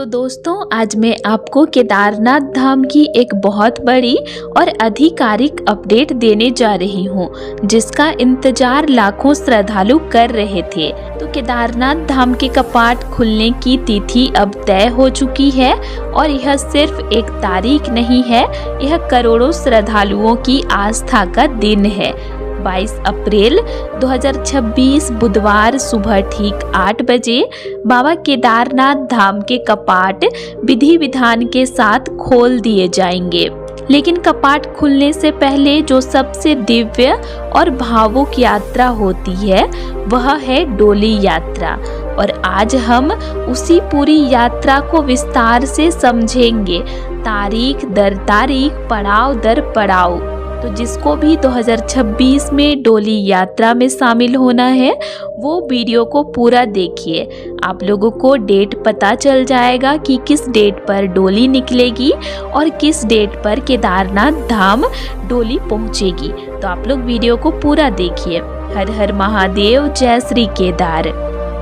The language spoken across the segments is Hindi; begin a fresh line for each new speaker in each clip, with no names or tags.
तो दोस्तों, आज मैं आपको केदारनाथ धाम की एक बहुत बड़ी और आधिकारिक अपडेट देने जा रही हूँ, जिसका इंतजार लाखों श्रद्धालु कर रहे थे। तो केदारनाथ धाम के कपाट खुलने की तिथि अब तय हो चुकी है और यह सिर्फ एक तारीख नहीं है, यह करोड़ों श्रद्धालुओं की आस्था का दिन है। 22 अप्रैल 2026 बुधवार सुबह ठीक 8 बजे बाबा केदारनाथ धाम के कपाट विधि विधान के साथ खोल दिए जाएंगे। लेकिन कपाट खुलने से पहले जो सबसे दिव्य और भावुक यात्रा होती है वह है डोली यात्रा, और आज हम उसी पूरी यात्रा को विस्तार से समझेंगे, तारीख दर तारीख, पड़ाव दर पड़ाव। तो जिसको भी 2026 में डोली यात्रा में शामिल होना है वो वीडियो को पूरा देखिए। आप लोगों को डेट पता चल जाएगा कि किस डेट पर डोली निकलेगी और किस डेट पर केदारनाथ धाम डोली पहुंचेगी। तो आप लोग वीडियो को पूरा देखिए। हर हर महादेव, जय श्री केदार।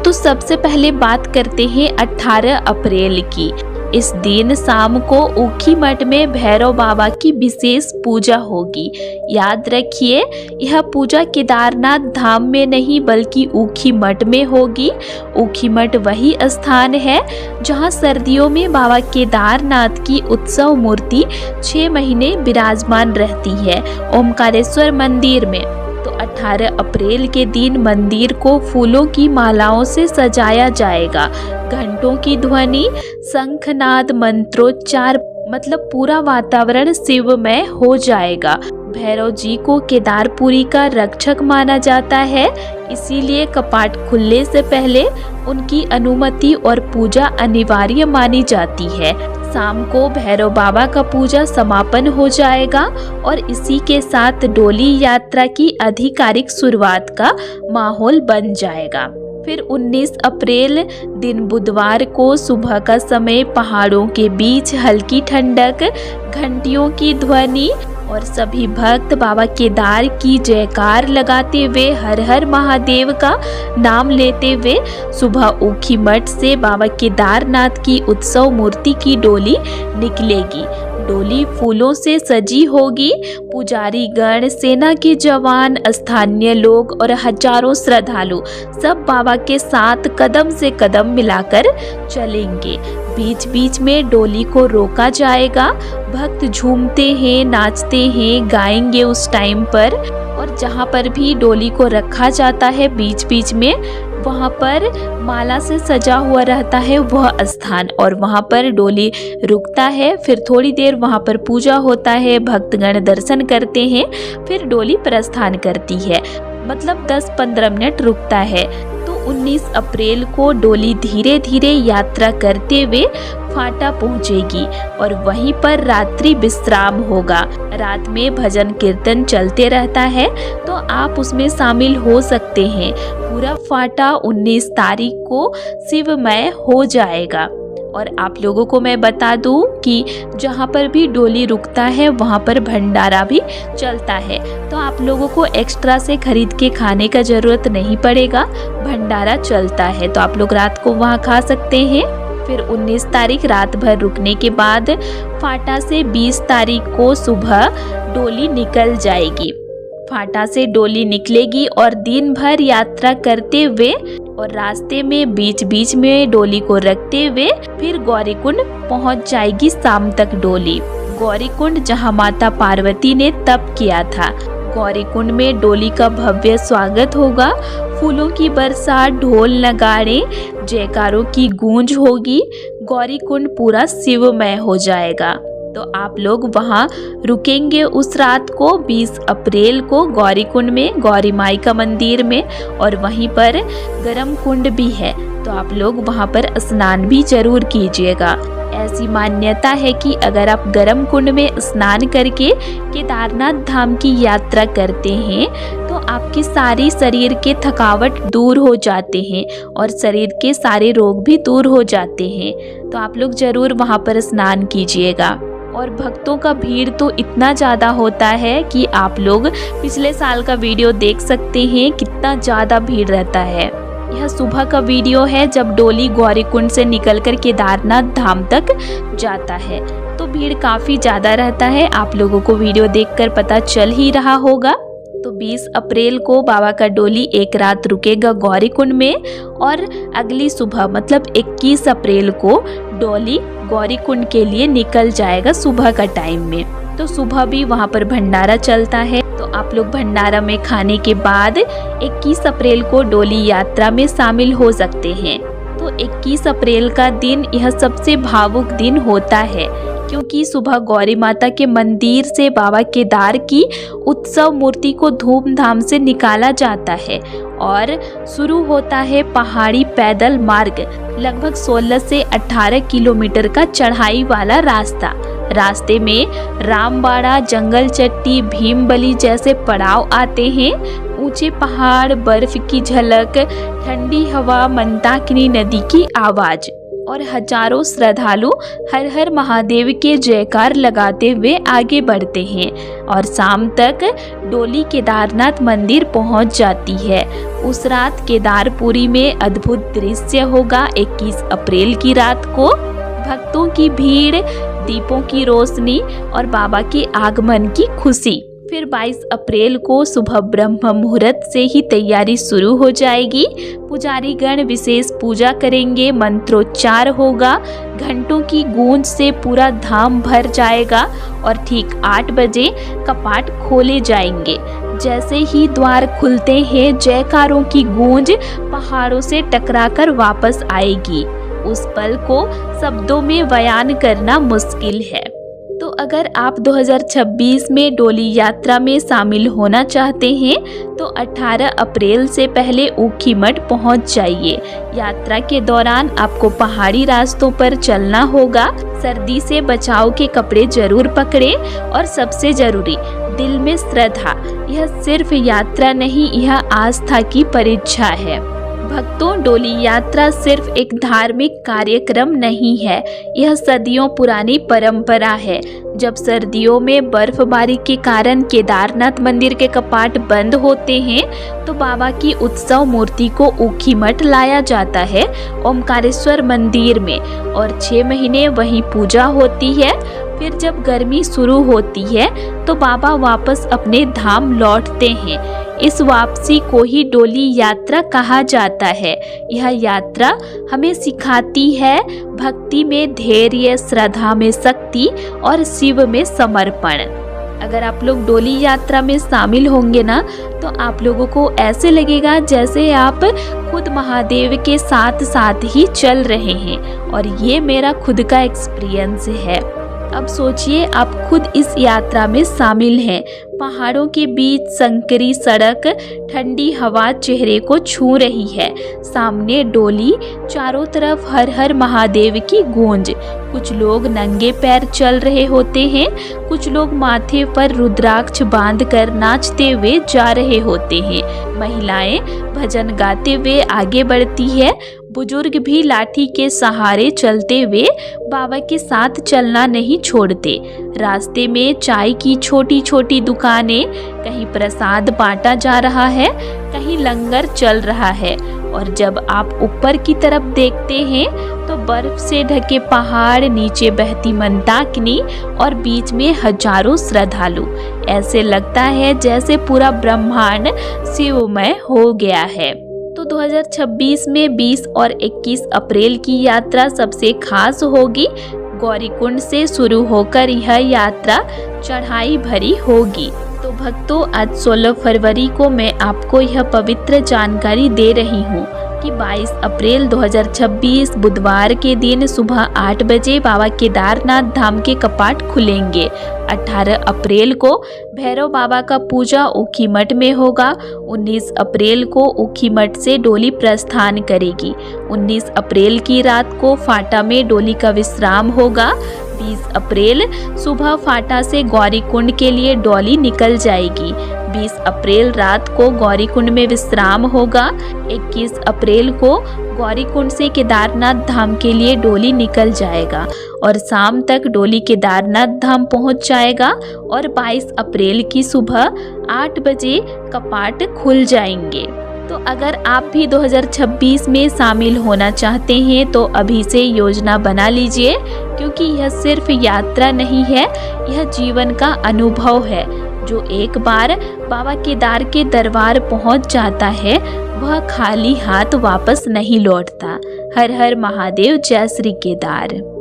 तो सबसे पहले बात करते हैं 18 अप्रैल की। इस दिन शाम को ऊखी मठ में भैरव बाबा की विशेष पूजा होगी। याद रखिए, यह पूजा केदारनाथ धाम में नहीं बल्कि ऊखी मठ में होगी। ऊखी मठ वही स्थान है जहां सर्दियों में बाबा केदारनाथ की उत्सव मूर्ति 6 महीने विराजमान रहती है, ओमकारेश्वर मंदिर में। तो 18 अप्रैल के दिन मंदिर को फूलों की मालाओं से सजाया जाएगा। घंटों की ध्वनि, शंखनाद, मंत्रोच्चार, मतलब पूरा वातावरण शिवमय हो जाएगा। भैरव जी को केदारपुरी का रक्षक माना जाता है, इसीलिए कपाट खुलने से पहले उनकी अनुमति और पूजा अनिवार्य मानी जाती है। शाम को भैरव बाबा का पूजा समापन हो जाएगा और इसी के साथ डोली यात्रा की आधिकारिक शुरुआत का माहौल बन जाएगा। फिर 19 अप्रैल दिन बुधवार को सुबह का समय पहाड़ों के बीच हल्की ठंडक, घंटियों की ध्वनि और सभी भक्त बाबा केदार की जयकार लगाते हुए हर हर महादेव का नाम लेते हुए सुबह ऊखी मठ से बाबा केदारनाथ की उत्सव मूर्ति की डोली निकलेगी। डोली फूलों से सजी होगी। पुजारी गण, सेना के जवान, स्थानीय लोग और हजारों श्रद्धालु सब बाबा के साथ कदम से कदम मिलाकर चलेंगे। बीच बीच में डोली को रोका जाएगा। भक्त झूमते हैं, नाचते हैं, गाएंगे उस टाइम पर। और जहाँ पर भी डोली को रखा जाता है बीच बीच में, वहाँ पर माला से सजा हुआ रहता है वह स्थान, और वहाँ पर डोली रुकता है। फिर थोड़ी देर वहाँ पर पूजा होता है, भक्तगण दर्शन करते हैं, फिर डोली प्रस्थान करती है, मतलब 10-15 मिनट रुकता है। तो 19 अप्रैल को डोली धीरे धीरे यात्रा करते हुए फाटा पहुंचेगी और वहीं पर रात्रि विश्राम होगा। रात में भजन कीर्तन चलते रहता है, तो आप उसमें शामिल हो सकते हैं। पूरा फाटा 19 तारीख को शिवमय हो जाएगा। और आप लोगों को मैं बता दूं कि जहाँ पर भी डोली रुकता है वहाँ पर भंडारा भी चलता है, तो आप लोगों को एक्स्ट्रा से खरीद के खाने का ज़रूरत नहीं पड़ेगा, भंडारा चलता है, तो आप लोग रात को वहाँ खा सकते हैं। फिर 19 तारीख रात भर रुकने के बाद फाटा से 20 तारीख को सुबह डोली निकल जाएगी। फाटा से डोली निकलेगी और दिन भर यात्रा करते हुए और रास्ते में बीच बीच में डोली को रखते हुए फिर गौरीकुंड पहुंच जाएगी शाम तक डोली। गौरीकुंड जहां माता पार्वती ने तप किया था। गौरीकुंड में डोली का भव्य स्वागत होगा। फूलों की बरसात, ढोल नगाड़े, जयकारों की गूंज होगी। गौरीकुंड पूरा शिवमय हो जाएगा। तो आप लोग वहाँ रुकेंगे उस रात को 20 अप्रैल को गौरीकुंड में, गौरी माई का मंदिर में, और वहीं पर गरम कुंड भी है, तो आप लोग वहाँ पर स्नान भी जरूर कीजिएगा। ऐसी मान्यता है कि अगर आप गरम कुंड में स्नान करके केदारनाथ धाम की यात्रा करते हैं तो आपके सारी शरीर के थकावट दूर हो जाते हैं और शरीर के सारे रोग भी दूर हो जाते हैं। तो आप लोग जरूर वहाँ पर स्नान कीजिएगा। और भक्तों का भीड़ तो इतना ज़्यादा होता है कि आप लोग पिछले साल का वीडियो देख सकते हैं, कितना ज़्यादा भीड़ रहता है। यह सुबह का वीडियो है जब डोली गौरीकुंड से निकलकर केदारनाथ धाम तक जाता है। तो भीड़ काफ़ी ज़्यादा रहता है, आप लोगों को वीडियो देखकर पता चल ही रहा होगा। तो 20 अप्रैल को बाबा का डोली एक रात रुकेगा गौरीकुंड में और अगली सुबह मतलब 21 अप्रैल को डोली गौरीकुंड के लिए निकल जाएगा सुबह का टाइम में। तो सुबह भी वहाँ पर भंडारा चलता है, तो आप लोग भंडारा में खाने के बाद 21 अप्रैल को डोली यात्रा में शामिल हो सकते हैं। तो 21 अप्रैल का दिन यह सबसे भावुक दिन होता है, क्योंकि सुबह गौरी माता के मंदिर से बाबा केदार की उत्सव मूर्ति को धूमधाम से निकाला जाता है और शुरू होता है पहाड़ी पैदल मार्ग। लगभग 16 से 18 किलोमीटर का चढ़ाई वाला रास्ते में रामबाड़ा, जंगल चट्टी, भीमबली जैसे पड़ाव आते हैं। ऊंचे पहाड़, बर्फ की झलक, ठंडी हवा, मंदाकिनी नदी की आवाज और हजारों श्रद्धालु हर हर महादेव के जयकार लगाते हुए आगे बढ़ते हैं और शाम तक डोली केदारनाथ मंदिर पहुंच जाती है। उस रात केदारपुरी में अद्भुत दृश्य होगा। 21 अप्रैल की रात को भक्तों की भीड़, दीपों की रोशनी और बाबा के आगमन की खुशी। फिर 22 अप्रैल को सुबह ब्रह्म मुहूर्त से ही तैयारी शुरू हो जाएगी। पुजारी गण विशेष पूजा करेंगे, मंत्रोच्चार होगा, घंटों की गूंज से पूरा धाम भर जाएगा और ठीक 8 बजे कपाट खोले जाएंगे। जैसे ही द्वार खुलते हैं, जयकारों की गूंज पहाड़ों से टकराकर वापस आएगी। उस पल को शब्दों में बयान करना मुश्किल है। तो अगर आप 2026 में डोली यात्रा में शामिल होना चाहते हैं तो 18 अप्रैल से पहले ऊखीमठ पहुंच जाइए। यात्रा के दौरान आपको पहाड़ी रास्तों पर चलना होगा। सर्दी से बचाव के कपड़े जरूर पकड़ें और सबसे जरूरी दिल में श्रद्धा। यह सिर्फ यात्रा नहीं, यह आस्था की परीक्षा है। भक्तों, डोली यात्रा सिर्फ एक धार्मिक कार्यक्रम नहीं है, यह सदियों पुरानी परंपरा है। जब सर्दियों में बर्फबारी के कारण केदारनाथ मंदिर के कपाट बंद होते हैं तो बाबा की उत्सव मूर्ति को ऊखीमठ लाया जाता है ओमकारेश्वर मंदिर में और 6 महीने वहीं पूजा होती है। फिर जब गर्मी शुरू होती है तो बाबा वापस अपने धाम लौटते हैं। इस वापसी को ही डोली यात्रा कहा जाता है। यह यात्रा हमें सिखाती है भक्ति में धैर्य, श्रद्धा में शक्ति और शिव में समर्पण। अगर आप लोग डोली यात्रा में शामिल होंगे ना तो आप लोगों को ऐसे लगेगा जैसे आप खुद महादेव के साथ साथ ही चल रहे हैं और ये मेरा खुद का एक्सपीरियंस है। अब सोचिए आप खुद इस यात्रा में शामिल हैं। पहाड़ों के बीच संकरी सड़क, ठंडी हवा चेहरे को छू रही है। सामने डोली, चारों तरफ हर हर महादेव की गूंज। कुछ लोग नंगे पैर चल रहे होते हैं, कुछ लोग माथे पर रुद्राक्ष बांधकर नाचते हुए जा रहे होते हैं। महिलाएं भजन गाते हुए आगे बढ़ती है। बुजुर्ग भी लाठी के सहारे चलते हुए बाबा के साथ चलना नहीं छोड़ते। रास्ते में चाय की छोटी छोटी दुकानें, कहीं प्रसाद बांटा जा रहा है, कहीं लंगर चल रहा है। और जब आप ऊपर की तरफ देखते हैं तो बर्फ से ढके पहाड़, नीचे बहती मंदाकिनी और बीच में हजारों श्रद्धालु। ऐसे लगता है जैसे पूरा ब्रह्मांड शिवमय हो गया है। तो 2026 में 20 और 21 अप्रैल की यात्रा सबसे खास होगी। गौरीकुंड से शुरू होकर यह यात्रा चढ़ाई भरी होगी। तो भक्तों, आज 16 फरवरी को मैं आपको यह पवित्र जानकारी दे रही हूँ कि 22 अप्रैल 2026 बुधवार के दिन सुबह 8 बजे बाबा केदारनाथ धाम के कपाट खुलेंगे। 18 अप्रैल को भैरव बाबा का पूजा ऊखीमठ में होगा। 19 अप्रैल को ऊखीमठ से डोली प्रस्थान करेगी। 19 अप्रैल की रात को फाटा में डोली का विश्राम होगा। 20 अप्रैल सुबह फाटा से गौरीकुंड के लिए डोली निकल जाएगी। 20 अप्रैल रात को गौरीकुंड में विश्राम होगा। 21 अप्रैल को गौरीकुंड से केदारनाथ धाम के लिए डोली निकल जाएगा और शाम तक डोली केदारनाथ धाम पहुंच जाएगा और 22 अप्रैल की सुबह 8 बजे कपाट खुल जाएंगे। तो अगर आप भी 2026 में शामिल होना चाहते हैं तो अभी से योजना बना लीजिए, क्योंकि यह सिर्फ यात्रा नहीं है, यह जीवन का अनुभव है। जो एक बार बाबा केदार के दरबार पहुंच जाता है वह खाली हाथ वापस नहीं लौटता। हर हर महादेव, जय श्री केदार।